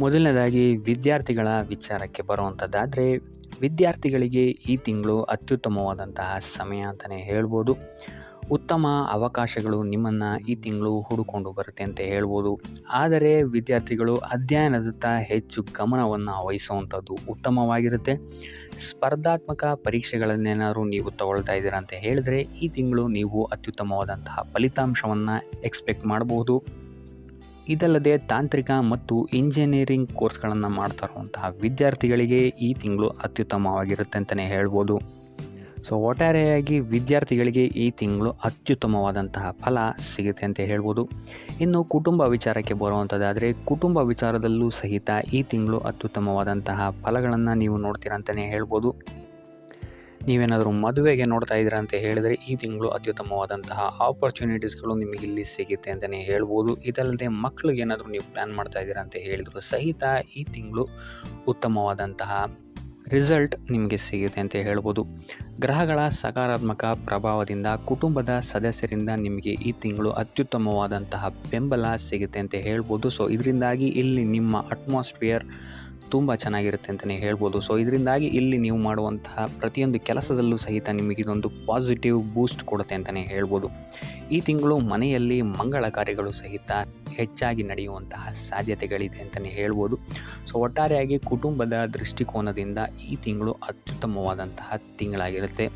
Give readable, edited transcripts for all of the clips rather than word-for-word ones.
ಮೊದಲನೇದಾಗಿ ವಿದ್ಯಾರ್ಥಿಗಳ ವಿಚಾರಕ್ಕೆ ಬರುವಂಥದ್ದಾದರೆ, ವಿದ್ಯಾರ್ಥಿಗಳಿಗೆ ಈ ತಿಂಗಳು ಅತ್ಯುತ್ತಮವಾದಂತಹ ಸಮಯ ಅಂತಲೇ ಹೇಳ್ಬೋದು. ಉತ್ತಮ ಅವಕಾಶಗಳು ನಿಮ್ಮನ್ನು ಈ ತಿಂಗಳು ಹುಡುಕೊಂಡು ಬರುತ್ತೆ ಅಂತ ಹೇಳ್ಬೋದು. ಆದರೆ ವಿದ್ಯಾರ್ಥಿಗಳು ಅಧ್ಯಯನದತ್ತ ಹೆಚ್ಚು ಗಮನವನ್ನು ವಹಿಸುವಂಥದ್ದು ಉತ್ತಮವಾಗಿರುತ್ತೆ. ಸ್ಪರ್ಧಾತ್ಮಕ ಪರೀಕ್ಷೆಗಳನ್ನೇನಾದರೂ ನೀವು ತಗೊಳ್ತಾ ಇದ್ದೀರಾ ಅಂತ ಹೇಳಿದ್ರೆ, ಈ ತಿಂಗಳು ನೀವು ಅತ್ಯುತ್ತಮವಾದಂತಹ ಫಲಿತಾಂಶವನ್ನು ಎಕ್ಸ್ಪೆಕ್ಟ್ ಮಾಡಬಹುದು. ಇದಲ್ಲದೆ ತಾಂತ್ರಿಕ ಮತ್ತು ಇಂಜಿನಿಯರಿಂಗ್ ಕೋರ್ಸ್ಗಳನ್ನು ಮಾಡ್ತಾ ಇರುವಂತಹ ವಿದ್ಯಾರ್ಥಿಗಳಿಗೆ ಈ ತಿಂಗಳು ಅತ್ಯುತ್ತಮವಾಗಿರುತ್ತೆ ಅಂತಲೇ ಹೇಳ್ಬೋದು. ಸೊ ಒಟ್ಟಾರೆಯಾಗಿ ವಿದ್ಯಾರ್ಥಿಗಳಿಗೆ ಈ ತಿಂಗಳು ಅತ್ಯುತ್ತಮವಾದಂತಹ ಫಲ ಸಿಗುತ್ತೆ ಅಂತ ಹೇಳ್ಬೋದು. ಇನ್ನು ಕುಟುಂಬ ವಿಚಾರಕ್ಕೆ ಬರುವಂಥದ್ದಾದರೆ, ಕುಟುಂಬ ವಿಚಾರದಲ್ಲೂ ಸಹಿತ ಈ ತಿಂಗಳು ಅತ್ಯುತ್ತಮವಾದಂತಹ ಫಲಗಳನ್ನು ನೀವು ನೋಡ್ತೀರಾ ಅಂತಲೇ ಹೇಳ್ಬೋದು. ನೀವೇನಾದರೂ ಮದುವೆಗೆ ನೋಡ್ತಾ ಇದ್ದೀರಾ ಅಂತ ಹೇಳಿದರೆ, ಈ ತಿಂಗಳು ಅತ್ಯುತ್ತಮವಾದಂತಹ ಆಪರ್ಚುನಿಟೀಸ್ಗಳು ನಿಮಗಿಲ್ಲಿ ಸಿಗುತ್ತೆ ಅಂತಲೇ ಹೇಳ್ಬೋದು. ಇದಲ್ಲದೆ ಮಕ್ಕಳಿಗೆ ಏನಾದರೂ ನೀವು ಪ್ಲ್ಯಾನ್ ಮಾಡ್ತಾ ಇದ್ದೀರಾ ಅಂತ ಹೇಳಿದರೂ ಸಹಿತ ಈ ತಿಂಗಳು ಉತ್ತಮವಾದಂತಹ ರಿಸಲ್ಟ್ ನಿಮಗೆ ಸಿಗುತ್ತೆ ಅಂತ ಹೇಳ್ಬೋದು. ಗ್ರಹಗಳ ಸಕಾರಾತ್ಮಕ ಪ್ರಭಾವದಿಂದ ಕುಟುಂಬದ ಸದಸ್ಯರಿಂದ ನಿಮಗೆ ಈ ತಿಂಗಳು ಅತ್ಯುತ್ತಮವಾದಂತಹ ಬೆಂಬಲ ಸಿಗುತ್ತೆ ಅಂತ ಹೇಳ್ಬೋದು. ಸೊ ಇದರಿಂದಾಗಿ ಇಲ್ಲಿ ನಿಮ್ಮ ಅಟ್ಮಾಸ್ಫಿಯರ್ ತುಂಬ ಚೆನ್ನಾಗಿರುತ್ತೆ ಅಂತಲೇ ಹೇಳ್ಬೋದು. ಸೊ ಇದರಿಂದಾಗಿ ಇಲ್ಲಿ ನೀವು ಮಾಡುವಂತಹ ಪ್ರತಿಯೊಂದು ಕೆಲಸದಲ್ಲೂ ಸಹಿತ ನಿಮಗಿದೊಂದು ಪಾಸಿಟಿವ್ ಬೂಸ್ಟ್ ಕೊಡುತ್ತೆ ಅಂತಲೇ ಹೇಳ್ಬೋದು. ಈ ತಿಂಗಳು ಮನೆಯಲ್ಲಿ ಮಂಗಳ ಕಾರ್ಯಗಳು ಸಹಿತ ಹೆಚ್ಚಾಗಿ ನಡೆಯುವಂತಹ ಸಾಧ್ಯತೆಗಳಿದೆ ಅಂತಲೇ ಹೇಳ್ಬೋದು. ಸೊ ಒಟ್ಟಾರೆಯಾಗಿ ಕುಟುಂಬದ ದೃಷ್ಟಿಕೋನದಿಂದ ಈ ತಿಂಗಳು ಅತ್ಯುತ್ತಮವಾದಂತಹ ತಿಂಗಳಾಗಿರುತ್ತೆ.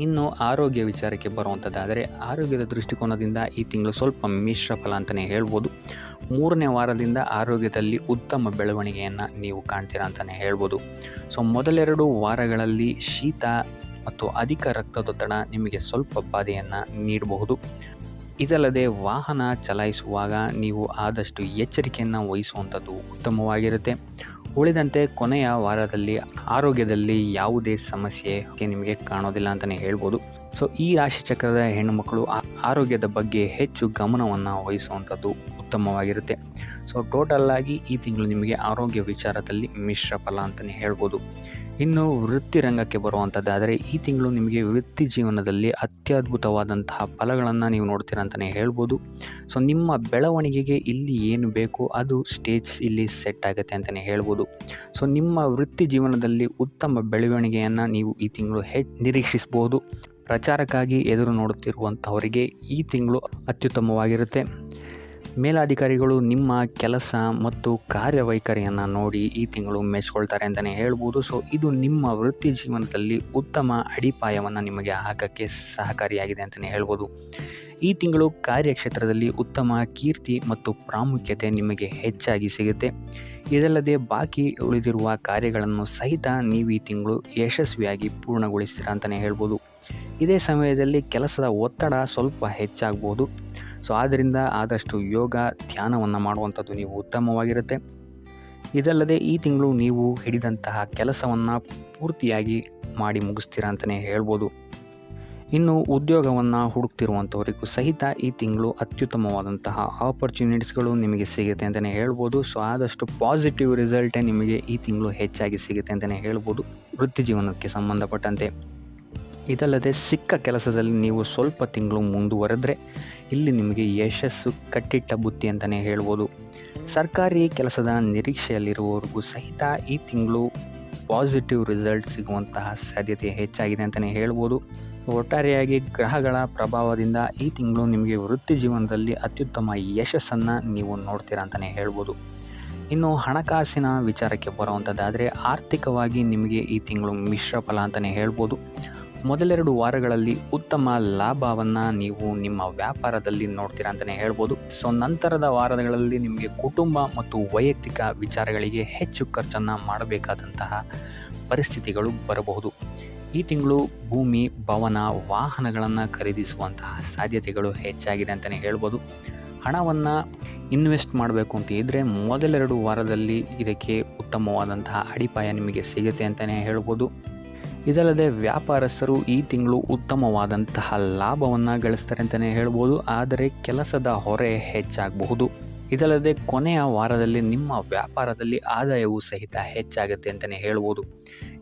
ಇನ್ನು ಆರೋಗ್ಯ ವಿಚಾರಕ್ಕೆ ಬರುವಂಥದ್ದಾದರೆ, ಆರೋಗ್ಯದ ದೃಷ್ಟಿಕೋನದಿಂದ ಈ ತಿಂಗಳು ಸ್ವಲ್ಪ ಮಿಶ್ರ ಫಲ ಅಂತಲೇ ಹೇಳ್ಬೋದು. 3ನೇ ವಾರದಿಂದ ಆರೋಗ್ಯದಲ್ಲಿ ಉತ್ತಮ ಬೆಳವಣಿಗೆಯನ್ನು ನೀವು ಕಾಣ್ತೀರಾ ಅಂತಲೇ ಹೇಳ್ಬೋದು. ಸೊ ಮೊದಲೆರಡು ವಾರಗಳಲ್ಲಿ ಶೀತ ಮತ್ತು ಅಧಿಕ ರಕ್ತದೊತ್ತಡ ನಿಮಗೆ ಸ್ವಲ್ಪ ಬಾಧೆಯನ್ನು ನೀಡಬಹುದು. ಇದಲ್ಲದೆ ವಾಹನ ಚಲಾಯಿಸುವಾಗ ನೀವು ಆದಷ್ಟು ಎಚ್ಚರಿಕೆಯನ್ನು ವಹಿಸುವಂಥದ್ದು ಉತ್ತಮವಾಗಿರುತ್ತೆ. ಉಳಿದಂತೆ ಕೊನೆಯ ವಾರದಲ್ಲಿ ಆರೋಗ್ಯದಲ್ಲಿ ಯಾವುದೇ ಸಮಸ್ಯೆ ನಿಮಗೆ ಕಾಣೋದಿಲ್ಲ ಅಂತಲೇ ಹೇಳ್ಬೋದು. ಸೊ ಈ ರಾಶಿಚಕ್ರದ ಹೆಣ್ಣುಮಕ್ಕಳು ಆರೋಗ್ಯದ ಬಗ್ಗೆ ಹೆಚ್ಚು ಗಮನವನ್ನು ವಹಿಸುವಂಥದ್ದು ಉತ್ತಮವಾಗಿರುತ್ತೆ. ಸೊ ಟೋಟಲ್ಲಾಗಿ ಈ ತಿಂಗಳು ನಿಮಗೆ ಆರೋಗ್ಯ ವಿಚಾರದಲ್ಲಿ ಮಿಶ್ರ ಫಲ ಅಂತಲೇ ಹೇಳ್ಬೋದು. ಇನ್ನು ವೃತ್ತಿ ರಂಗಕ್ಕೆ ಬರುವಂಥದ್ದಾದರೆ, ಈ ತಿಂಗಳು ನಿಮಗೆ ವೃತ್ತಿ ಜೀವನದಲ್ಲಿ ಅತ್ಯದ್ಭುತವಾದಂತಹ ಫಲಗಳನ್ನು ನೀವು ನೋಡ್ತೀರಾ ಅಂತಲೇ ಹೇಳ್ಬೋದು. ಸೊ ನಿಮ್ಮ ಬೆಳವಣಿಗೆಗೆ ಇಲ್ಲಿ ಏನು ಬೇಕೋ ಅದು ಸ್ಟೇಜ್ ಇಲ್ಲಿ ಸೆಟ್ ಆಗುತ್ತೆ ಅಂತಲೇ ಹೇಳ್ಬೋದು. ಸೊ ನಿಮ್ಮ ವೃತ್ತಿ ಜೀವನದಲ್ಲಿ ಉತ್ತಮ ಬೆಳವಣಿಗೆಯನ್ನು ನೀವು ಈ ತಿಂಗಳು ನಿರೀಕ್ಷಿಸಬಹುದು. ಪ್ರಚಾರಕ್ಕಾಗಿ ಎದುರು ನೋಡುತ್ತಿರುವಂಥವರಿಗೆ ಈ ತಿಂಗಳು ಅತ್ಯುತ್ತಮವಾಗಿರುತ್ತೆ. ಮೇಲಾಧಿಕಾರಿಗಳು ನಿಮ್ಮ ಕೆಲಸ ಮತ್ತು ಕಾರ್ಯವೈಖರಿಯನ್ನು ನೋಡಿ ಈ ತಿಂಗಳು ಮೆಚ್ಕೊಳ್ತಾರೆ ಅಂತಲೇ ಹೇಳ್ಬೋದು. ಸೊ ಇದು ನಿಮ್ಮ ವೃತ್ತಿ ಜೀವನದಲ್ಲಿ ಉತ್ತಮ ಅಡಿಪಾಯವನ್ನು ನಿಮಗೆ ಹಾಕೋಕ್ಕೆ ಸಹಕಾರಿಯಾಗಿದೆ ಅಂತಲೇ ಹೇಳ್ಬೋದು. ಈ ತಿಂಗಳು ಕಾರ್ಯಕ್ಷೇತ್ರದಲ್ಲಿ ಉತ್ತಮ ಕೀರ್ತಿ ಮತ್ತು ಪ್ರಾಮುಖ್ಯತೆ ನಿಮಗೆ ಹೆಚ್ಚಾಗಿ ಸಿಗುತ್ತೆ. ಇದಲ್ಲದೆ ಬಾಕಿ ಉಳಿದಿರುವ ಕಾರ್ಯಗಳನ್ನು ಸಹಿತ ನೀವು ಈ ತಿಂಗಳು ಯಶಸ್ವಿಯಾಗಿ ಪೂರ್ಣಗೊಳಿಸ್ತೀರಾ ಅಂತಲೇ ಹೇಳ್ಬೋದು. ಇದೇ ಸಮಯದಲ್ಲಿ ಕೆಲಸದ ಒತ್ತಡ ಸ್ವಲ್ಪ ಹೆಚ್ಚಾಗ್ಬೋದು. ಸೊ ಆದ್ದರಿಂದ ಆದಷ್ಟು ಯೋಗ ಧ್ಯಾನವನ್ನು ಮಾಡುವಂಥದ್ದು ನೀವು ಉತ್ತಮವಾಗಿರುತ್ತೆ. ಇದಲ್ಲದೆ ಈ ತಿಂಗಳು ನೀವು ಹಿಡಿದಂತಹ ಕೆಲಸವನ್ನು ಪೂರ್ತಿಯಾಗಿ ಮಾಡಿ ಮುಗಿಸ್ತೀರಾ ಅಂತಲೇ ಹೇಳ್ಬೋದು. ಇನ್ನು ಉದ್ಯೋಗವನ್ನು ಹುಡುಕ್ತಿರುವಂಥವರಿಗೂ ಸಹಿತ ಈ ತಿಂಗಳು ಅತ್ಯುತ್ತಮವಾದಂತಹ ಆಪರ್ಚುನಿಟೀಸ್ಗಳು ನಿಮಗೆ ಸಿಗುತ್ತೆ ಅಂತಲೇ ಹೇಳ್ಬೋದು. ಸೊ ಆದಷ್ಟು ಪಾಸಿಟಿವ್ ರಿಸಲ್ಟೇ ನಿಮಗೆ ಈ ತಿಂಗಳು ಹೆಚ್ಚಾಗಿ ಸಿಗುತ್ತೆ ಅಂತಲೇ ಹೇಳ್ಬೋದು ವೃತ್ತಿ ಜೀವನಕ್ಕೆ ಸಂಬಂಧಪಟ್ಟಂತೆ. ಇದಲ್ಲದೆ ಸಿಕ್ಕ ಕೆಲಸದಲ್ಲಿ ನೀವು ಸ್ವಲ್ಪ ತಿಂಗಳು ಮುಂದುವರೆದ್ರೆ ಇಲ್ಲಿ ನಿಮಗೆ ಯಶಸ್ಸು ಕಟ್ಟಿಟ್ಟ ಬುತ್ತಿ ಅಂತಲೇ ಹೇಳ್ಬೋದು. ಸರ್ಕಾರಿ ಕೆಲಸದ ನಿರೀಕ್ಷೆಯಲ್ಲಿರುವವರಿಗೂ ಸಹಿತ ಈ ತಿಂಗಳು ಪಾಸಿಟಿವ್ ರಿಸಲ್ಟ್ ಸಿಗುವಂತಹ ಸಾಧ್ಯತೆ ಹೆಚ್ಚಾಗಿದೆ ಅಂತಲೇ ಹೇಳ್ಬೋದು. ಒಟ್ಟಾರೆಯಾಗಿ ಗ್ರಹಗಳ ಪ್ರಭಾವದಿಂದ ಈ ತಿಂಗಳು ನಿಮಗೆ ವೃತ್ತಿ ಜೀವನದಲ್ಲಿ ಅತ್ಯುತ್ತಮ ಯಶಸ್ಸನ್ನು ನೀವು ನೋಡ್ತೀರಾ ಅಂತಲೇ ಹೇಳ್ಬೋದು. ಇನ್ನು ಹಣಕಾಸಿನ ವಿಚಾರಕ್ಕೆ ಬರುವಂಥದ್ದಾದರೆ, ಆರ್ಥಿಕವಾಗಿ ನಿಮಗೆ ಈ ತಿಂಗಳು ಮಿಶ್ರ ಫಲ ಅಂತಲೇ ಹೇಳ್ಬೋದು. ಮೊದಲೆರಡು ವಾರಗಳಲ್ಲಿ ಉತ್ತಮ ಲಾಭವನ್ನು ನೀವು ನಿಮ್ಮ ವ್ಯಾಪಾರದಲ್ಲಿ ನೋಡ್ತೀರಾ ಅಂತಲೇ ಹೇಳ್ಬೋದು. ಸೊ ನಂತರದ ವಾರಗಳಲ್ಲಿ ನಿಮಗೆ ಕುಟುಂಬ ಮತ್ತು ವೈಯಕ್ತಿಕ ವಿಚಾರಗಳಿಗೆ ಹೆಚ್ಚು ಖರ್ಚನ್ನು ಮಾಡಬೇಕಾದಂತಹ ಪರಿಸ್ಥಿತಿಗಳು ಬರಬಹುದು. ಈ ತಿಂಗಳು ಭೂಮಿ, ಭವನ, ವಾಹನಗಳನ್ನು ಖರೀದಿಸುವಂತಹ ಸಾಧ್ಯತೆಗಳು ಹೆಚ್ಚಾಗಿದೆ ಅಂತಲೇ ಹೇಳ್ಬೋದು. ಹಣವನ್ನು ಇನ್ವೆಸ್ಟ್ ಮಾಡಬೇಕು ಅಂತ ಇದ್ದರೆ ಮೊದಲೆರಡು ವಾರದಲ್ಲಿ ಇದಕ್ಕೆ ಉತ್ತಮವಾದಂತಹ ಅಡಿಪಾಯ ನಿಮಗೆ ಸಿಗುತ್ತೆ ಅಂತಲೇ ಹೇಳ್ಬೋದು. ಇದಲ್ಲದೆ ವ್ಯಾಪಾರಸ್ಥರು ಈ ತಿಂಗಳು ಉತ್ತಮವಾದಂತಹ ಲಾಭವನ್ನು ಗಳಿಸ್ತಾರೆ ಅಂತಲೇ ಹೇಳ್ಬೋದು. ಆದರೆ ಕೆಲಸದ ಹೊರೆ ಹೆಚ್ಚಾಗಬಹುದು. ಇದಲ್ಲದೆ ಕೊನೆಯ ವಾರದಲ್ಲಿ ನಿಮ್ಮ ವ್ಯಾಪಾರದಲ್ಲಿ ಆದಾಯವೂ ಸಹಿತ ಹೆಚ್ಚಾಗುತ್ತೆ ಅಂತಲೇ ಹೇಳ್ಬೋದು.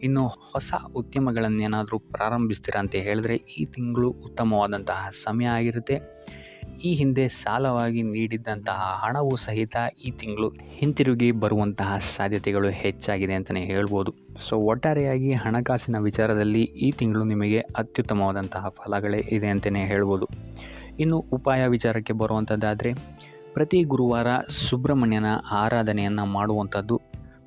ಇನ್ನು ಹೊಸ ಉದ್ಯಮಗಳನ್ನೇನಾದರೂ ಪ್ರಾರಂಭಿಸ್ತೀರಾ ಅಂತ ಹೇಳಿದ್ರೆ ಈ ತಿಂಗಳು ಉತ್ತಮವಾದಂತಹ ಸಮಯ ಆಗಿರುತ್ತೆ. ಈ ಹಿಂದೆ ಸಾಲವಾಗಿ ನೀಡಿದ್ದಂತಹ ಹಣವು ಸಹಿತ ಈ ತಿಂಗಳು ಹಿಂತಿರುಗಿ ಬರುವಂತಹ ಸಾಧ್ಯತೆಗಳು ಹೆಚ್ಚಾಗಿದೆ ಅಂತಲೇ ಹೇಳ್ಬೋದು. ಸೊ ಒಟ್ಟಾರೆಯಾಗಿ ಹಣಕಾಸಿನ ವಿಚಾರದಲ್ಲಿ ಈ ತಿಂಗಳು ನಿಮಗೆ ಅತ್ಯುತ್ತಮವಾದಂತಹ ಫಲಗಳೇ ಇದೆ ಅಂತಲೇ ಹೇಳ್ಬೋದು. ಇನ್ನು ಉಪಾಯ ವಿಚಾರಕ್ಕೆ ಬರುವಂಥದ್ದಾದರೆ ಪ್ರತಿ ಗುರುವಾರ ಸುಬ್ರಹ್ಮಣ್ಯನ ಆರಾಧನೆಯನ್ನು ಮಾಡುವಂಥದ್ದು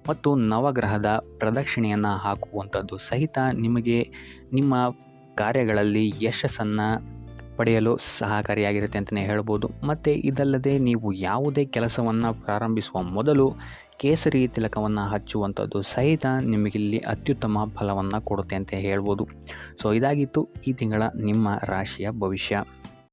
ಮತ್ತು ನವಗ್ರಹದ ಪ್ರದಕ್ಷಿಣೆಯನ್ನು ಹಾಕುವಂಥದ್ದು ಸಹಿತ ನಿಮಗೆ ನಿಮ್ಮ ಕಾರ್ಯಗಳಲ್ಲಿ ಯಶಸ್ಸನ್ನು ಪಡೆಯಲು ಸಹಕಾರಿಯಾಗಿರುತ್ತೆ ಅಂತಲೇ ಹೇಳ್ಬೋದು. ಮತ್ತು ಇದಲ್ಲದೆ ನೀವು ಯಾವುದೇ ಕೆಲಸವನ್ನು ಪ್ರಾರಂಭಿಸುವ ಮೊದಲು ಕೇಸರಿ ತಿಲಕವನ್ನು ಹಚ್ಚುವಂಥದ್ದು ಸಹಿತ ನಿಮಗಿಲ್ಲಿ ಅತ್ಯುತ್ತಮ ಫಲವನ್ನು ಕೊಡುತ್ತೆ ಅಂತ ಹೇಳ್ಬೋದು. ಸೊ ಇದಾಗಿತ್ತು ಈ ತಿಂಗಳ ನಿಮ್ಮ ರಾಶಿಯ ಭವಿಷ್ಯ.